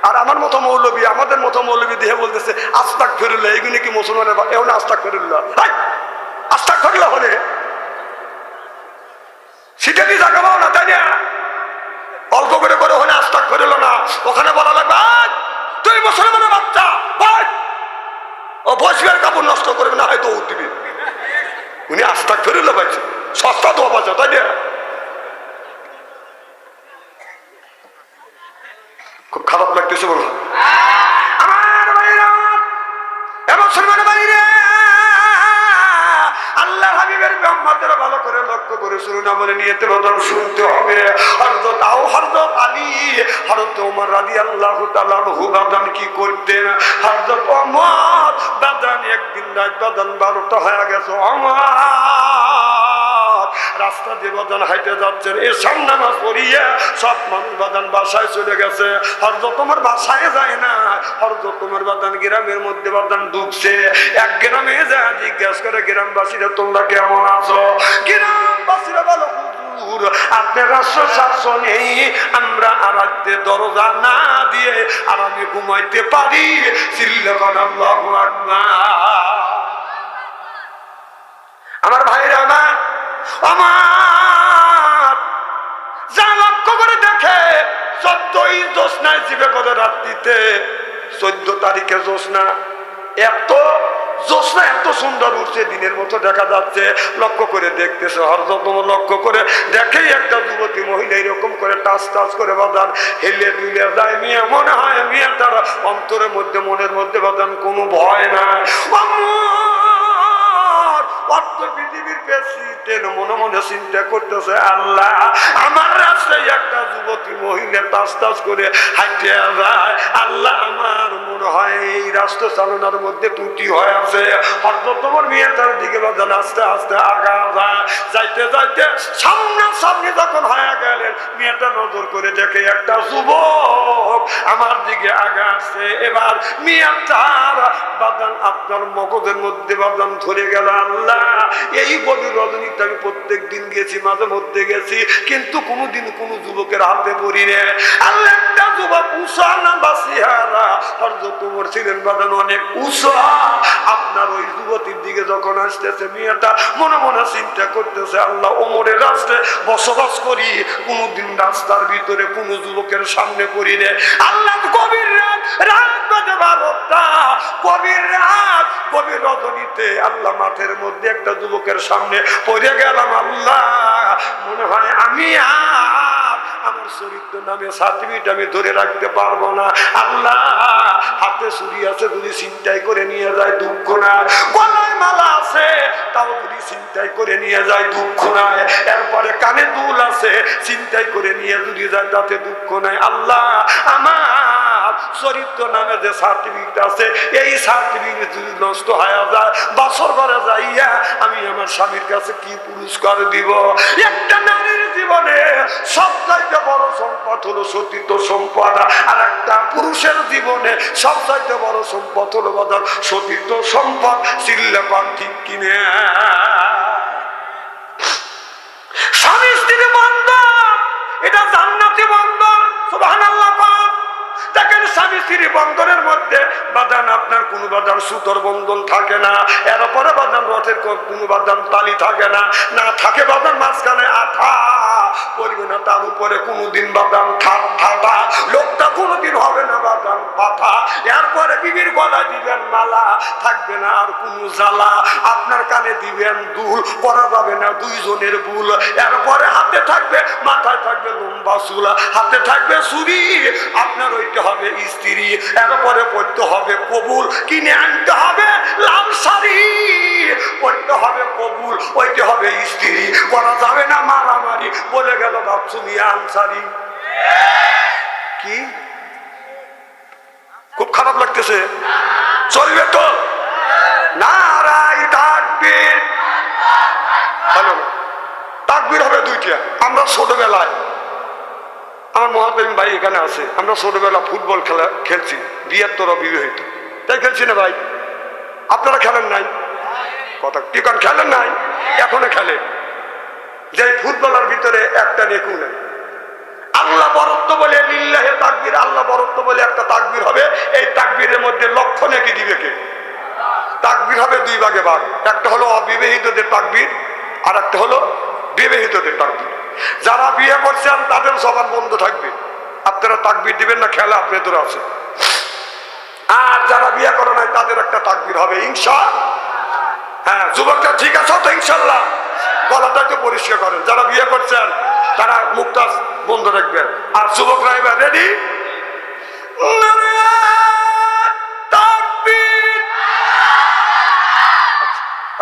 আর আমার মতো মৌলবী, আমাদের মতো মৌলবী দিয়ে বলতেছে আস্তাক ফেরুল্লাহ। এগুলি কি মুসলমানের? এও না আস্তাক ফেরুল্লাহ, আস্তাক ফেরুল্লাহ হলে সেটা কি জায়গা পাও না, তাই না? অল্প করে করে হলে আস্তাক ফেরুল্লাহ না, ওখানে বলা লাগবে তুই মুসলমানের বাচ্চা, ও বসবের কাপড় নষ্ট করবে না, হয়তো দৌড় দিবি। উনি আস্তাক ফেরুল্লাহ পাইছে, সস্তা দোয়া পাচ্ছে, তাই না? খুব খারাপ লাগতেছে বললাম আমার ভাইরা, মুসলমানের বাইরে আল্লাহ হাবিবের ব্রহ্মাদেরা ভালো করে লক্ষ্য করে শুনুন, আমলে নিয়েতে বদল শুনতে হবে। হযরত আলী, হযরত ওমর রাদিয়াল্লাহু তাআলা আনহু বাদান কি করতেন? হযরত ওমর বাদান একদিন রাত বাদান 12টা হয়ে গেছে, ওমর রাস্তা দিয়ে বাদান হাইটে যাচ্ছেন, এশার নামাজ পড়িয়া সব মানুষ বাদান বাসায় চলে গেছে। হযরত ওমর বাসায় যায় না, হযরত ওমর বাদান গ্রামের মধ্যে বাদান ঢুকছে। এক গ্রামে যা জিজ্ঞাসা করে গ্রামবাসীরা তোমরা কেমন আছো? গ্রামবাসীরা বলো হুজুর আপনার রাষ্ট্র শাসন নেই, আমরা আরাতে দরজা না দিয়ে আরামে ঘুমাইতে পারি। চিল্লাকান আল্লাহু আকবার। আমার ভাইরা আমার যা লক্ষ্য করে দেখে 14ই জ্যোৎস্নায় জীবে করে রাত্রিতে 14 তারিখে জ্যোৎস্না, এত জ্যোৎস্না এত সুন্দর উঠছে, দিনের মতো দেখা যাচ্ছে। লক্ষ্য করে দেখতেছে, হযরত ওমর লক্ষ্য করে দেখেই একটা যুবতী মহিলা এরকম করে টাচ টাচ করে বাদান হেলে দুলে যায়। মিয়া মনে হয় মিয়া তার অন্তরের মধ্যে মনের মধ্যে বাদান কোনো ভয় না। পৃথিবীর প্রেসিডেন্ট মনে মনে চিন্তা করতেছে, আল্লাহ আমার রাস্তায় একটা যুবতী মহিলা তাস তাস করে হাঁটে যায়, আল্লাহ আমার মনে হয় এই রাষ্ট্র চালনার মধ্যে ত্রুটি হয়ে আছে। হযরত ওমর মেয়েটার দিকে বাজান আস্তে আস্তে আগা যায়, যাইতে যাইতে সামনাসামনি যখন হয়ে গেলেন, মেয়েটা নজর করে দেখে একটা যুবক আমার দিকে আগা আসছে। এবার মেয়েটার বাজান আপনার মগজের মধ্যে বাজান ধরে গেল, আল্লাহ এই গভীর রজনীতে আমি প্রত্যেক দিন গেছি, মাঝে মধ্যে গেছি, কিন্তু কোনোদিন কোনো যুবকের হাতে পড়ি না। আল্লাহ একটা যুবক উষা না বাসিহারা, হযরত ওমর ছিলেন বাদান অনেক উষা। আপনার ওই যুবতীর দিকে যখন আসতেছে, মেয়েটা মনে মনে চিন্তা করতেছে, আল্লাহ ওমরের রাস্তায় বসবাস করি, কোনোদিন রাস্তার ভিতরে কোনো যুবকের সামনে পড়ি না। আল্লাহ গভীর রাত, রাত বাজে 12টা, গভীর রাত, গভীর রজনীতে আল্লাহ মাঠের মধ্যে একটা যুবকের সামনে পড়ে গেলাম। আল্লাহ মনে হয় আমি আর আমার চরিত্র নামে সার্টিফিকেট আমি ধরে রাখতে পারবো না। আল্লাহ হাতে ছুরি আছে, যদি চিন্তাই করে নিয়ে যায় দুঃখ না, গলায় মালা আছে তাও যদি চিন্তাই করে নিয়ে যায় দুঃখ নাই। এরপরে কানে দুল আছে, চিন্তাই করে নিয়ে যদি যায় তাতে দুঃখ নাই। আল্লাহ আমার চরিত্র নামে যে সার্টিফিকেট আছে, এই সার্টিফিকেট যদি নষ্ট হয়ে যায়, বছর করে যাইয়া আমি আমার স্বামীর কাছে কি পুরস্কার দিব? একটা নারীর জীবনে সবচাইতে বড় সম্পদ হলো সতীত্ব সম্পদ, আর একটা পুরুষের জীবনে সবচাইতে বড় সম্পদ হলো বাজার সতীত্ব সম্পদ। চিল্লাপান ঠিক কিনে? স্বামী স্ত্রীর বন্ধন, এটা জান্নাতি বন্ধন। সুবহানাল্লাহ। দেখেন স্বামী স্ত্রী বন্ধনের মধ্যে বাদান আপনার কোনো বাদান সুতোর বন্ধন থাকে না, এরপরে বাদান রথের কোনো বাদান তালি থাকে না, না থাকে বাদান মাঝখানে আঠা পড়বে না, তার উপরে কোনোদিন বাদান ঠাটা, লোকটা কোনোদিন হবে না বাদান পাঠা। এরপরে বিবির গলায় দিবেন মালা, থাকবে না আর কোনো জ্বালা, আপনার কানে দিবেন দুল, পরা যাবে না দুইজনের ভুল। এরপরে হাতে থাকবে, মাথায় থাকবে লম্বা চুল, হাতে থাকবে ছুরি, আপনার ওইটা হবে স্ত্রী। এরপরে পড়তে হবে কবুল, কিনে আনতে হবে লাল শাড়ি, পড়তে হবে কবুল, ওইটা হবে স্ত্রী। করা যাবে না মারামারি, বলে গেল ভাবছু মিয়া আনসারি। কি খুব খারাপ লাগতেছে? চলবে তো? নারাই তাকবীর। হ্যালো, তাকবীর হবে দুইটা। আমরা ছোটবেলায়, আমার মহাতামিম ভাই এখানে আছে, আমরা ছোটবেলা ফুটবল খেলছি, বৃহত্তর বিবাহিত, তাই খেলছি না ভাই? আপনারা খেলেন নাই? কথা কি কারণ খেলেন নাই? এখনো খেলে। যে ফুটবলের ভিতরে একটা নেকু নেই, আল্লাহ বরত্ব বলে লিল্লাহে তাকবীর, আল্লাহ বরত্ব বলে একটা তাকবীর হবে। এই তাকবীরের মধ্যে লক্ষ নেকি দিবে কে? তাকবীর হবে দুই ভাগে ভাগ, একটা হলো অবিবাহিতদের তাকবীর, আর একটা হলো বিবাহিতদের তাকবীর। যারা বিয়ে করছেন তাদের জবান বন্ধ থাকবে, আপনারা তাকবীর দিবেন না, খেলা আপনাদের আছে। আর যারা বিয়ে করে নাই তাদের একটা তাকবীর হবে ইনশাআল্লাহ। হ্যাঁ, যুবকরা ঠিক আছে তো? ইনশাআল্লাহ। গলাটা একটু পরিষ্কার করেন। যারা বিয়ে করছেন তারা মুখটা বন্ধ রাখবেন। আর যুবকরা এবার রেডি?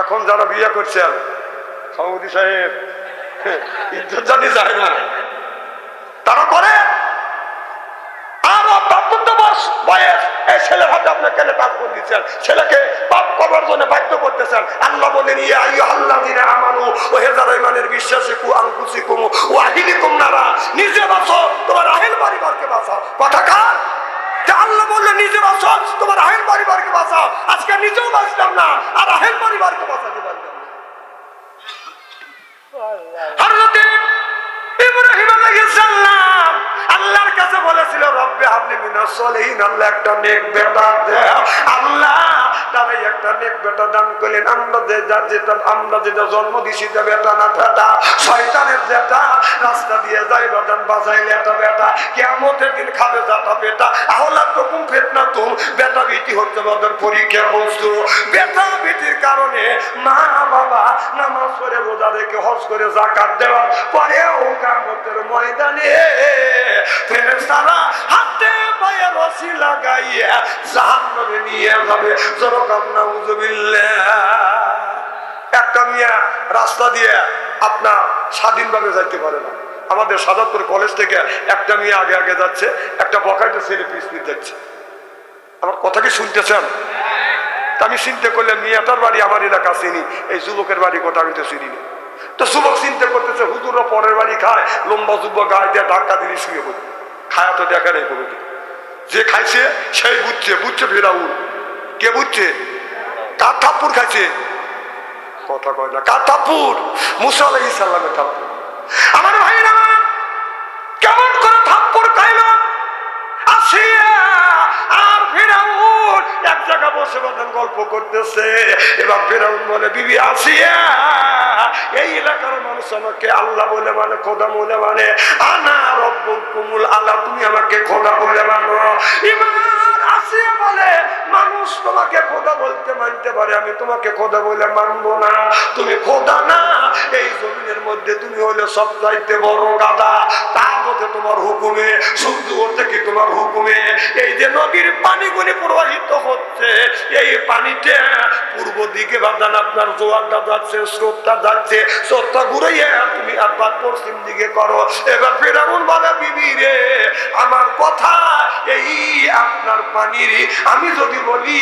এখন যারা বিয়ে করছেন, সভাপতি সাহেব ইজ্জত জানি যায় না, তারা করে আরো বয়স এই ছেলের হাতে আপনার কেন পাপ করে দিচ্ছেন? ছেলেকে পাপ করবার জন্য বাধ্য করতেছেন। আল্লাহ বলেন ইয়া আইয়ুহাল্লাযীনা আমানু ওয়া হে যারা ঈমানের বিশ্বাসী কু আনফুসিকুম ওয়া আহলিকুম নারা, নিজে বাঁচো, তোমার আহল পরিবারকে বাঁচাও। কথা কার? আল্লাহ বললেন নিজে বাঁচো, তোমার আহল পরিবারকে বাঁচাও। আজকে নিজেও বাঁচলাম না, আর আহল পরিবারকে বাঁচাতে পারলাম না। হযরত ইব্রাহিম আলাইহিস সালাম আল্লাহর কাছে বলেছিল রব্বে হাবলি মিনাস সলিহিন, আল্লাহ একটা নেক বেটা দাও। আল্লাহ তারে একটা নেক বেটা দান করলেন। আমরা যেটা জন্ম দিছি তা বেটা না বেটা, শয়তানের যেটা রাস্তা দিয়ে যাই বাদান বাজাইলে একটা বেটা, কিয়ামতের দিন খাবে যাটা বেটা। আওলাদ রকম ফিতনা তুম, বেটা বেটি হচ্ছে বাদান পরীক্ষার বস্তু। বেটা বেটির কারণে মা বাবা নামাজ পড়ে রোজা রেখে হজ করে যাকাত দেওয়ার পরেও কিয়ামতের ময়দানে ফেরেশতারা হাতে পায়ে রশি লাগাইয়া জাহান্নামে নিয়ে যাবে। যরকাম নাউযুবিল্লাহ। একটা মিয়া রাস্তা দিয়ে আপনার স্বাধীনভাবে যাইতে পারে না। আমাদের সাজাদপুর কলেজ থেকে একটা মেয়ে আগে আগে যাচ্ছে, একটা বকাইতে ছেলে পিছনে যাচ্ছে। আমার কথা কি শুনতেছেন? আমি চিন্তা করলাম মেয়েটার বাড়ি আমার এলাকা চিনি, এই যুবকের বাড়ি কথা আমি তো চিনি না। তো যুবক চিন্তা করতেছে হুজুররা পরের বাড়ি খায়, লম্বা যুবক গায়ে দিয়ে ধাক্কা দিলে শুয়ে পড়ে। খায়া তো দেখা নেই কোনো দিন। যে খাইছে সেই বুঝছে, বুঝছে ফেরাউন। কে বুঝছে? কার থাপ্পুর খাইছে? কথা কয় না। কার থাপ্পুর? মুসা আলাইহিস সালামের থাপ্পুর। আমার ভাইরা কেমন করে থাপ্পুর খাইল? আসিয়া আর ফেরাউন এক জায়গা বসে বাদান গল্প করতেছে। এবার ফেরাউন বলে বিবি আসিয়া, এই এলাকার মানুষ আমাকে আল্লাহ বলে মানে, খোদা বলে মানে, আনা রব্বুকুমুল আলা, তুমি আমাকে খোদা বলে মানো। এবার আসিয়া বলে মানুষ তোমাকে খোদা বলতে মানতে পারে, আমি তোমাকে খোদা বলে মানবো না। তুমি খোদা না, এই জমিনের মধ্যে তুমি হলে সবচাইতে বড় গাদা। তা আজমতে তোমার হুকুমে, সূর্য ওঠে কি তোমার হুকুমে। এই যে নদীর পানিগুলি প্রবাহিত হচ্ছে, এই পানিতে পূর্ব দিকে বাদান আপনার জোয়ারটা যাচ্ছে, স্রোতটা যাচ্ছে, স্রোতটা ঘুরাইয়া তুমি আবার পশ্চিম দিকে করো। এবার ফেরাউন বলে বিবি রে, আমার কথা এই আপনার পানির, আমি যদি বলি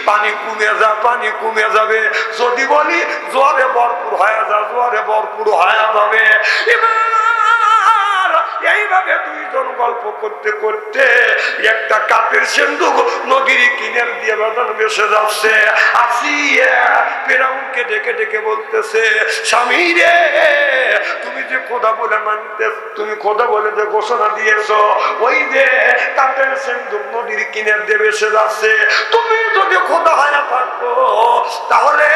পানি কমে যা, পানি কমে যাবে, যদি বলি জোয়ারে ভরপুর হয়ে যা, জোয়ারে ভরপুর হয়ে যাবে। এবার এইভাবে দুইজন গল্প করতে করতে একটা কাপের সিন্ধুক নদীর কিনার দিয়ে বাদান ভেসে যাচ্ছে। আসিয়া ফেরাউনকে ডেকে ডেকে বলতেছে, স্বামী রে, তুমি যে খোদা বলে মানতে, তুমি খোদা বলে যে ঘোষণা দিয়েছো, ওই যে কাপের সিন্ধুক নদীর কিনার দিয়ে ভেসে যাচ্ছে, তুমি যদি খোদা হয়ে থাকো তাহলে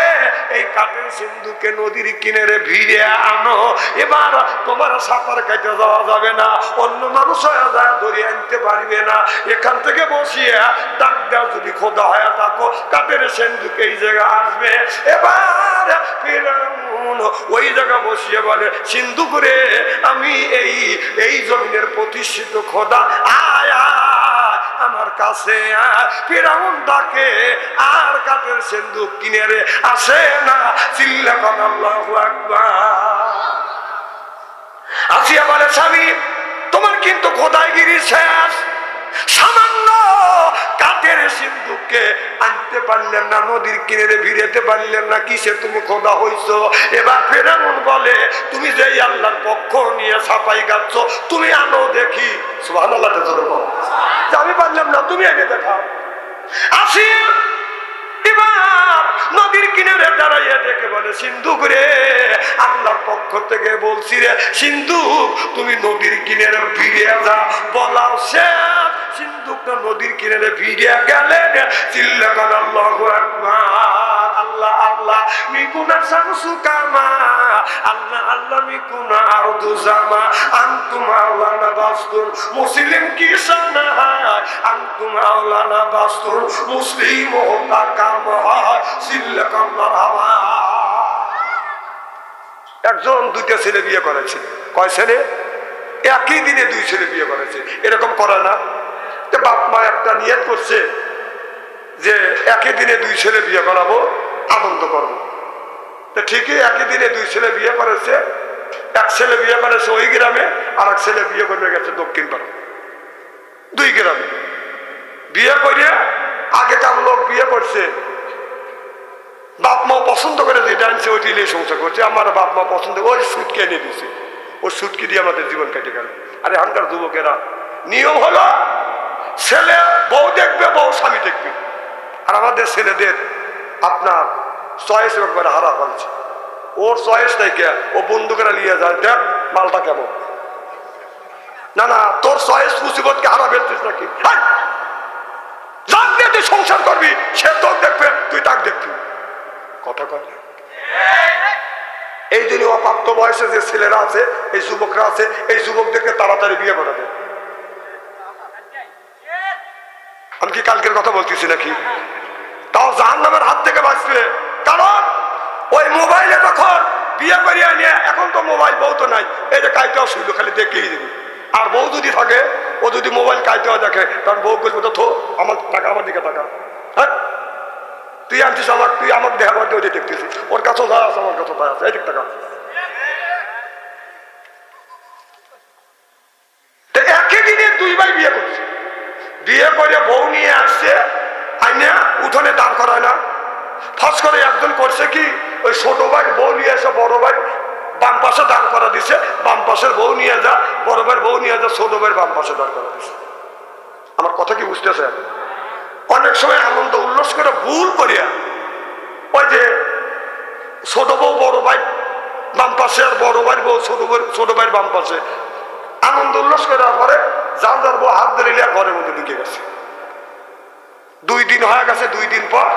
এই কাপের সিন্ধুকে নদীর কিনারে ভিড়ে আনো। এবার তোমার সাঁতার কাটে যাওয়া যাবে না, অন্য মানুষ হয়ে যায় দড়িয়ে আনতে পারবে না। এখান থেকে বসিয়ে ডাক দাও, যদি খোদা হয়ে থাকো কাপের সিন্ধুক এই জায়গা আসবে। এবার ফেরাউন ওই জায়গা বসিয়ে বলে, সিন্ধুক রে, আমি এই জমিনের প্রতিষ্ঠিত খোদা, আয়া আমার কাছে। ফেরাউন ডাকে আর কাপের সিন্ধুক কিনারে আসে না। চিল্লাকান আল্লাহু আকবার। আসিয়া বলে, স্বামী তোমার কিন্তু খোদাইগিরি শেষ, সামান্য কাঠের সিন্ধুককে আনতে পারলেন না, নদীর কিনারে ভিড়াতে পারলেন না, কিসে তুমি খোদা হইছো? এবার ফেরাউন বলে, তুমি যে আল্লাহর পক্ষ নিয়ে ছাপাই গাচ্ছ, তুমি আনো দেখি। সুবহানাল্লাহ, আমি পারলাম না, তুমি এনে দেখাও। আসিয়া এবার নদীর কিনারে দাঁড়াইয়া দেখে বলে, সিন্ধুক রে, আল্লাহর পক্ষ থেকে বলছি রে, সিন্ধুক তুমি নদীর কিনারে ভিড়ে যা। বলাও শেষ, সিন্ধুকটা নদীর কিনারে ভিড়ে গেলেন। চিল্লাকান আল্লাহু আকবার। আল্লাহ আল্লাহ মিকুনা শামসু কামা, আল্লাহ আল্লাহ মিকুনা আরদু জামা, আনতুম আওলানা বাস্তুন মুসলিম কি সানা, আনতুম আওলানা বাস্তুন মুসলিম হোতা কাম হয়। চিল্লাকান মারহাবা। একজন দুইটা ছেলে বিয়ে করেছে। কয় ছেলে? একই দিনে দুই ছেলে বিয়ে করেছে। এরকম করে না? বাপ মা একটা নিয়ত করছে যে একই দিনে দুই ছেলে বিয়ে করাবো, আনন্দ করবো। ঠিকই একই দিনে দুই ছেলে বিয়ে করেছে। এক ছেলে বিয়ে করেছে ওই গ্রামে, আর এক ছেলে বিয়ে করে গেছে দক্ষিণ পাড়া। দুই গ্রামে বিয়ে করে আগেকার লোক বিয়ে করছে, বাপ মা পছন্দ করে যেটা আনছে ওইটি নিয়ে সংসার করছে। আমার বাপ মা পছন্দ, ওই সুটকে এনে দিয়েছে, ওই সুটকে দিয়ে আমাদের জীবন কেটে গেল। আর এখানকার যুবকেরা নিয়ম হলো ছেলে বউ দেখবে, বউ স্বামী দেখবে। আর আমাদের ছেলেদের আপনার চয়েস একবারে হারা ফেলছে। ওর চয়েস নাই কে, ও বন্ধুকেরা নিয়ে যায়, দেখ মালটা কেমন। না না, তোর চয়েস মুসিবতকে হারা ফেলছিস নাকি? যাক দিয়ে তুই সংসার করবি, সে তোর দেখবে, তুই তাক দেখবি। কথা কয় না? এই জন্য অপ্রাপ্ত বয়সে যে ছেলেরা আছে, এই যুবকরা আছে, এই যুবকদেরকে তাড়াতাড়ি বিয়ে করা দেয়। আমি কি কালকের কথা বলতেছি নাকি? তাও জাহান্নামের হাত থেকে বাঁচবে। কারণ ওই মোবাইলে যখন বিয়ে করিয়া নিয়ে, এখন তো মোবাইল বউ তো নাই, এই যে কাইতেও শুইল খালি দেখেই দেবে। আর বউ যদি থাকে, ও যদি মোবাইল কাইতেও দেখে, তখন বউ বলবে তো থো, আমার টাকা আমার দিকে টাকা। হ্যাঁ, তুই আনছিস আমার, তুই আমাকে দেখা করতে ওই দেখতেছিস, ওর কাছেও যা আছে আমার কাছেও তাই আছে, এই দিক টাকা। একই দিনে দুই ভাই বিয়ে করছে, বিয়ে করে বউ নিয়ে আসছে, আইনে উঠোনে দাঁড় করায় না। ফস করে একজন করছে কি, ওই ছোট ভাই বউ নিয়ে এসে বড় ভাই বাম পাশে দাঁড় করা দিছে, বাম পাশের বউ নিয়ে যা, বড় ভাইয়ের বউ নিয়ে যা, ছোট ভাইয়ের বাম পাশে দাঁড় করা দিছে। আমার কথা কি বুঝতেছে? অনেক সময় আনন্দ উল্লাস করে ভুল করিয়া ওই যে ছোট বউ বড় ভাই বাম পাশে, আর বড় ভাইয়ের বউ ছোট ভাইয়ের বাম পাশে আনন্দ উল্লাস করার পরে যার বউ হাত ধরে ঘরের মধ্যে ঢুকে গেছে। 2 দিন হয়ে গেছে, 2 দিন পর